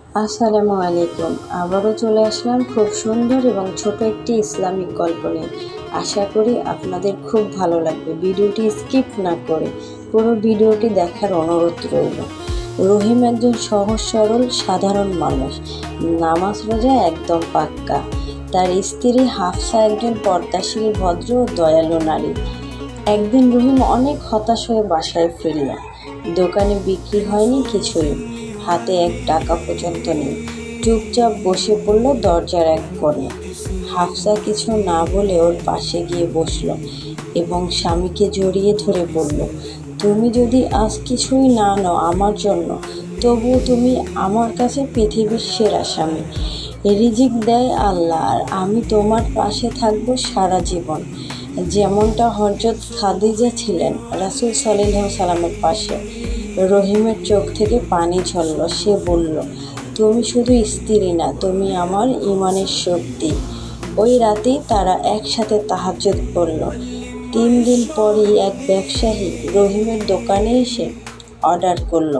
আসসালামু আলাইকুম। আবারও চলে আসলাম খুব সুন্দর এবং ছোট একটি ইসলামিক গল্প নিয়ে। আশা করি আপনাদের খুব ভালো লাগবে। ভিডিওটি স্কিপ না করে পুরো ভিডিওটি দেখার অনুরোধ রইল। রহিম একজন সহজ সরল সাধারণ মানুষ, নামাজ রোজা একদম পাক্কা। তার স্ত্রী হাফসা একজন পর্দাশীল ভদ্র ও দয়ালু নারী। একদিন রহিম অনেক হতাশ হয়ে বাসায় ফিরল। দোকানে বিক্রি হয়নি কিছুই, হাতে এক টাকা পর্যন্ত নেই। চুপচাপ বসে পড়ল দরজার এক কোণে। হাফসা কিছু না বলে ওর পাশে গিয়ে বসল এবং স্বামীকে জড়িয়ে ধরে বলল, তুমি যদি আজ কিছুই না নাও আমার জন্য, তবুও তুমি আমার কাছে পৃথিবীর সেরা স্বামী। রিজিক দেয় আল্লাহ, আর আমি তোমার পাশে থাকবো সারা জীবন, যেমনটা হযরত খাদিজা ছিলেন রাসূল সাল্লাল্লাহু আলাইহি সাল্লামের পাশে। রহিমের চোখ থেকে পানি ঝরল। সে বলল, তুমি শুধু স্ত্রী না, তুমি আমার ঈমানের শক্তি। ওই রাতেই তারা একসাথে তাহাজ্জুদ পড়ল। 3 দিন পরই এক ব্যবসায়ী রহিমের দোকানে এসে অর্ডার করল।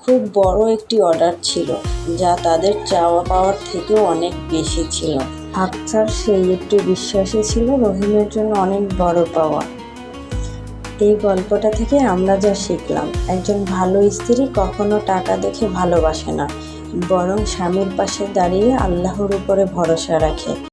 খুব বড় একটি অর্ডার ছিল, যা তাদের চাওয়া পাওয়ার থেকেও অনেক বেশি ছিল। হাফসার সেই একটু বিশ্বাসই ছিল রহিমের জন্য অনেক বড় পাওয়া। এই গল্পটা থেকে আমরা যা শিখলাম, একজন ভালো স্ত্রী কখনো টাকা দেখে ভালোবাসে না, বরং স্বামীর পাশে দাঁড়িয়ে আল্লাহর উপরে ভরসা রাখে।